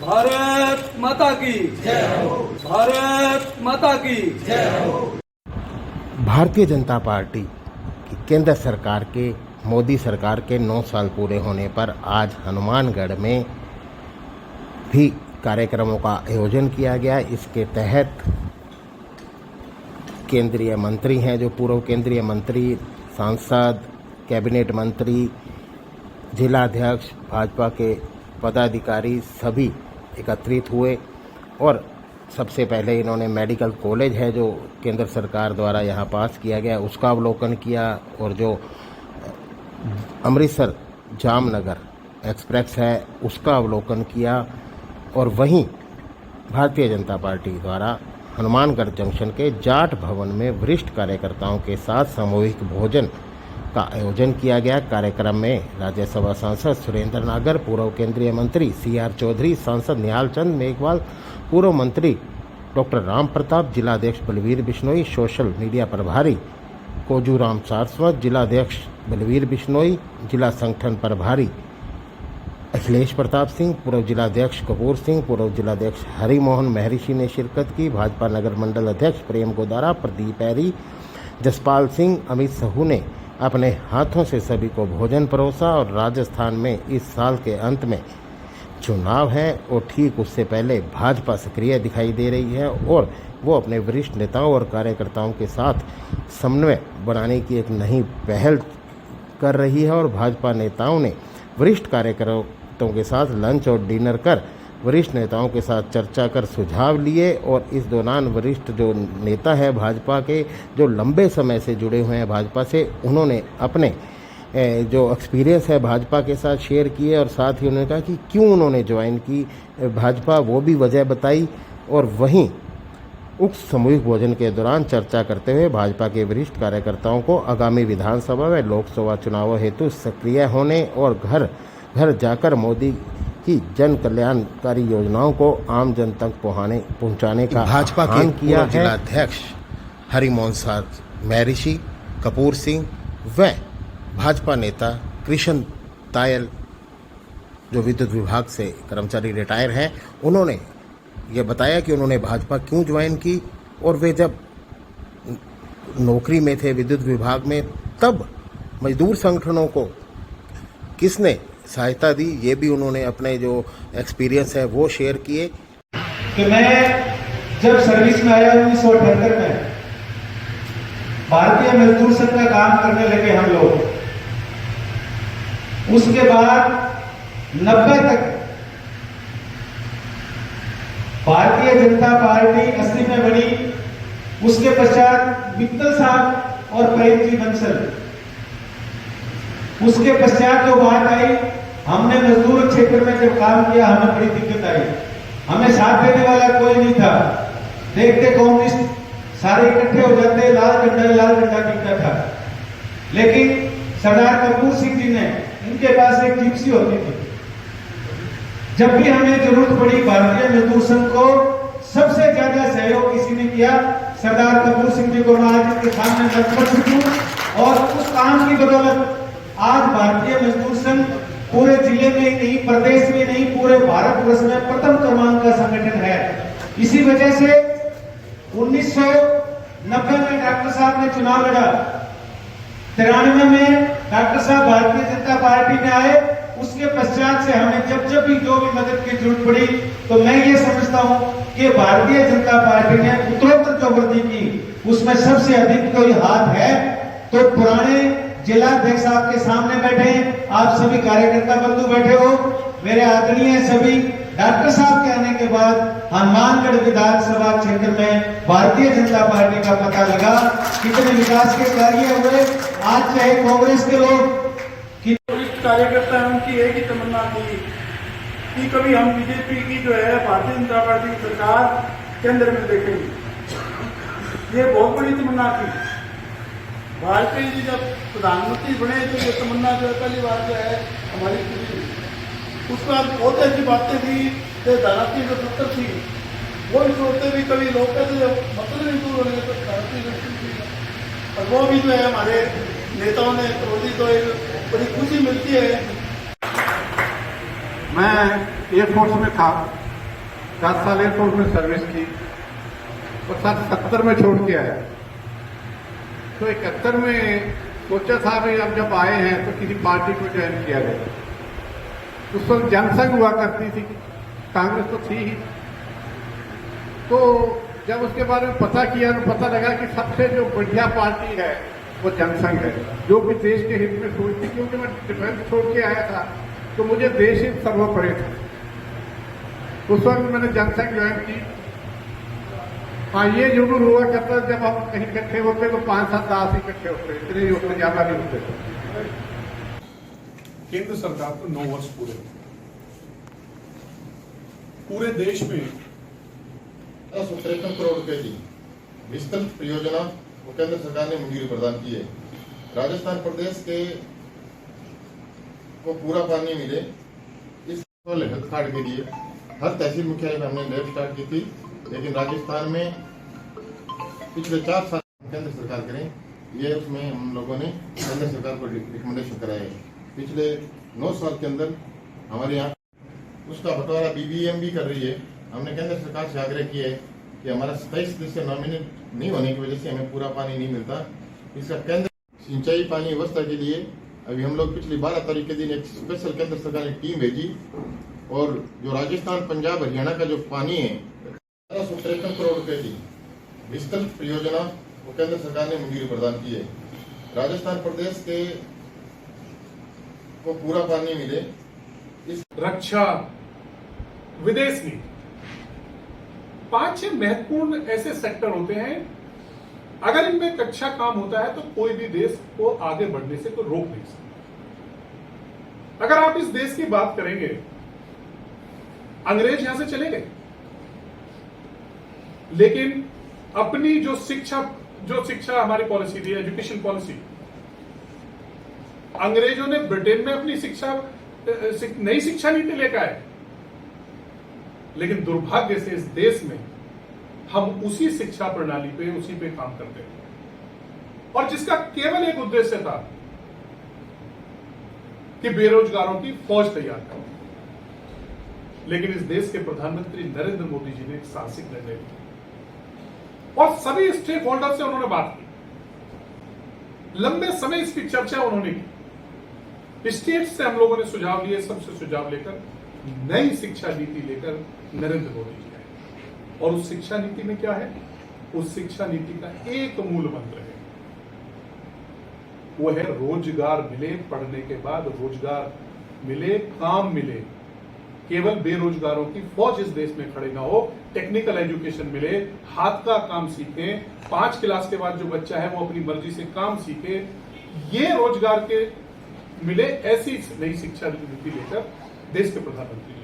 भारत माता की जय हो। भारत माता की जय हो। भारतीय जनता पार्टी की केंद्र सरकार के मोदी सरकार के 9 साल पूरे होने पर आज हनुमानगढ़ में भी कार्यक्रमों का आयोजन किया गया। इसके तहत केंद्रीय मंत्री हैं, जो पूर्व केंद्रीय मंत्री, सांसद, कैबिनेट मंत्री, जिलाध्यक्ष, भाजपा के पदाधिकारी सभी एकत्रित हुए और सबसे पहले इन्होंने मेडिकल कॉलेज है जो केंद्र सरकार द्वारा यहाँ पास किया गया उसका अवलोकन किया और जो अमृतसर जामनगर एक्सप्रेस है उसका अवलोकन किया। और वहीं भारतीय जनता पार्टी द्वारा हनुमानगढ़ जंक्शन के जाट भवन में वरिष्ठ कार्यकर्ताओं के साथ सामूहिक भोजन का आयोजन किया गया। कार्यक्रम में राज्यसभा सांसद सुरेंद्र नागर, पूर्व केंद्रीय मंत्री CR चौधरी, सांसद निहाल चंद मेघवाल, पूर्व मंत्री डॉक्टर राम प्रताप, जिलाध्यक्ष बलवीर बिश्नोई, सोशल मीडिया प्रभारी कोजूराम सारस्वत, जिलाध्यक्ष बलवीर बिश्नोई, जिला संगठन प्रभारी अखिलेश प्रताप सिंह, पूर्व जिलाध्यक्ष कपूर सिंह, पूर्व जिलाध्यक्ष हरिमोहन महर्षि ने शिरकत की। भाजपा नगर मंडल अध्यक्ष प्रेम गोदारा, प्रदीप ऐरी, जसपाल सिंह, अमित सहू ने अपने हाथों से सभी को भोजन परोसा। और राजस्थान में इस साल के अंत में चुनाव है और ठीक उससे पहले भाजपा सक्रिय दिखाई दे रही है और वो अपने वरिष्ठ नेताओं और कार्यकर्ताओं के साथ समन्वय बनाने की एक नई पहल कर रही है। और भाजपा नेताओं ने वरिष्ठ कार्यकर्ताओं के साथ लंच और डिनर कर वरिष्ठ नेताओं के साथ चर्चा कर सुझाव लिए। और इस दौरान वरिष्ठ जो नेता है भाजपा के, जो लंबे समय से जुड़े हुए हैं भाजपा से, उन्होंने अपने जो एक्सपीरियंस है भाजपा के साथ शेयर किए और साथ ही उन्होंने कहा कि क्यों उन्होंने ज्वाइन की भाजपा, वो भी वजह बताई। और वहीं उक्त सामूहिक भोजन के दौरान चर्चा करते हुए भाजपा के वरिष्ठ कार्यकर्ताओं को आगामी विधानसभा व लोकसभा चुनावों हेतु सक्रिय होने और घर घर जाकर मोदी की जन कल्याणकारी योजनाओं को आम जन तक पहुंचाने का भाजपा के किया है। जिलाध्यक्ष हरिमोहन महर्षि, कपूर सिंह व भाजपा नेता कृष्ण तायल जो विद्युत विभाग से कर्मचारी रिटायर हैं, उन्होंने ये बताया कि उन्होंने भाजपा क्यों ज्वाइन की और वे जब नौकरी में थे विद्युत विभाग में तब मजदूर संगठनों को किसने सहायता दी, ये भी उन्होंने अपने जो एक्सपीरियंस है वो शेयर किए। कि मैं जब सर्विस में आया 1978 में, भारतीय मजदूर संघ का काम करने लगे हम लोग। उसके बाद 90 तक भारतीय जनता पार्टी 80 में बनी। उसके पश्चात मित्तल साहब और प्रेमजी बंसल, उसके पश्चात जो बात आई, हमने मजदूर क्षेत्र में जब काम किया हमें बड़ी दिक्कत आई। हमें साथ देने वाला कोई नहीं था। देखते कम्युनिस्ट सारे इकट्ठे हो जाते, लाल झंडा दिखता था। लेकिन सरदार कपूर सिंह जी ने, उनके पास एक जिप्सी होती थी, जब भी हमें जरूरत पड़ी भारतीय मजदूर संघ को सबसे ज्यादा सहयोग किसी ने किया, सरदार कपूर सिंह जी को मैं आज इनके सामने दर्ज कर चुका। और उस काम की बदौलत आज भारतीय मजदूर संघ पूरे जिले में ही नहीं, प्रदेश में नहीं, पूरे भारतवर्ष में प्रथम क्रमांक का संगठन है। इसी वजह से 1990 में डॉक्टर साहब ने चुनाव लड़ा, 93 में डॉक्टर साहब भारतीय जनता पार्टी में आए। उसके पश्चात से हमें जब भी जो भी मदद की जरूरत पड़ी, तो मैं ये समझता हूं कि भारतीय जनता पार्टी ने उत्तरोत्तर जो वृद्धि की उसमें सबसे अधिक कोई हाथ है तो पुराने जिलाध्यक्ष आपके सामने बैठे हैं, आप सभी कार्यकर्ता बंधु बैठे हो, मेरे आदरणीय सभी। डॉक्टर साहब के आने के बाद हनुमानगढ़ विधानसभा क्षेत्र में भारतीय जनता पार्टी का पता लगा, कितने विकास के कार्य हुए। आज चाहे कांग्रेस के लोग कार्यकर्ता है, उनकी एक ही तमन्ना थी कि कभी हम बीजेपी की जो है भारतीय जनता पार्टी की सरकार केंद्र में देखेंगे। ये बहुत बड़ी तमन्ना थी। वाजपेयी जी जब प्रधानमंत्री बने तो ये तमन्ना जो है पहली बार जो है हमारी पूरी। उसके बाद बहुत ऐसी बातें थी, धनाती जो सत्तर थी वो भी सोचते भी, कभी लोग कहते जब मतलब नहीं दूर होने तो और वो भी जो है हमारे नेताओं ने तोड़ी, तो एक बड़ी खुशी मिलती है। मैं एयरफोर्स में था 10 साल एयरफोर्स में सर्विस की और 70 में छोड़ के आया। तो 71 में सोचा था भाई अब जब आए हैं तो किसी पार्टी को ज्वाइन किया जाए। उस वक्त जनसंघ हुआ करती थी, कांग्रेस तो थी ही। तो जब उसके बारे में पता किया तो पता लगा कि सबसे जो बढ़िया पार्टी है वो जनसंघ है, जो कि देश के हित में सोचती। क्योंकि मैं डिफेंस छोड़ के आया था तो मुझे देश हित सर्वोपरि था। उस वक्त मैंने जनसंघ ज्वाइन की। हाँ, ये जरूर हुआ करता जब हम कहीं इकट्ठे होते तो 5-7-10 इकट्ठे होते, इतने ही होते, ज्यादा नहीं होते। केंद्र सरकार को 9 वर्ष पूरे देश में 53 करोड़ रुपए की विस्तृत परियोजना को केंद्र सरकार ने मंजूरी प्रदान की है। राजस्थान प्रदेश के को पूरा पानी मिले इस हेल्थ कार्ड के लिए हर तहसील मुख्यालय में हमने लैब स्टार्ट की थी। लेकिन राजस्थान में पिछले 4 साल केंद्र सरकार करें, ये उसमें हम लोगों ने केंद्र सरकार को रिकमेंडेशन कराया है। पिछले 9 साल के अंदर हमारे यहाँ उसका बंटवारा BBM भी कर रही है। हमने केंद्र सरकार से आग्रह किया है कि हमारा 27 सदस्य नॉमिनेट नहीं होने की वजह से हमें पूरा पानी नहीं मिलता। इसका केंद्र सिंचाई पानी व्यवस्था के लिए अभी हम लोग पिछली 12 तारीख के दिन एक स्पेशल केंद्र सरकार ने टीम भेजी और जो राजस्थान, पंजाब, हरियाणा का जो पानी है 53 करोड़ रुपए की विस्तृत परियोजना को केंद्र सरकार ने मंजूरी प्रदान की है। राजस्थान प्रदेश के को पूरा पानी मिले इस रक्षा, विदेश नीति, 5-6 महत्वपूर्ण ऐसे सेक्टर होते हैं, अगर इनमें एक अच्छा काम होता है तो कोई भी देश को आगे बढ़ने से कोई रोक नहीं सकता। अगर आप इस देश की बात करेंगे, अंग्रेज यहां से चले गए, लेकिन अपनी जो शिक्षा हमारी पॉलिसी थी, एजुकेशन पॉलिसी, अंग्रेजों ने ब्रिटेन में अपनी नई शिक्षा नीति लेकर आए। लेकिन दुर्भाग्य से इस देश में हम उसी शिक्षा प्रणाली पे, उसी पे काम करते हैं, और जिसका केवल एक उद्देश्य था कि बेरोजगारों की फौज तैयार करना। लेकिन इस देश के प्रधानमंत्री नरेंद्र मोदी जी ने एक साहसिक निर्णय लिया और सभी स्टेक होल्डर से उन्होंने बात की। लंबे समय इसकी चर्चा उन्होंने की। स्टेट से हम लोगों ने सुझाव लिए, सबसे सुझाव लेकर नई शिक्षा नीति लेकर नरेंद्र मोदी जी आए। और उस शिक्षा नीति में क्या है? उस शिक्षा नीति का एक मूल मंत्र है, वो है रोजगार मिले, पढ़ने के बाद रोजगार मिले, काम मिले। केवल बेरोजगारों की फौज इस देश में खड़े ना हो, टेक्निकल एजुकेशन मिले, हाथ का काम सीखें, 5 क्लास के बाद जो बच्चा है वो अपनी मर्जी से काम सीखे, ये रोजगार के मिले, ऐसी नई शिक्षा नीति लेकर देश के प्रधानमंत्री जी।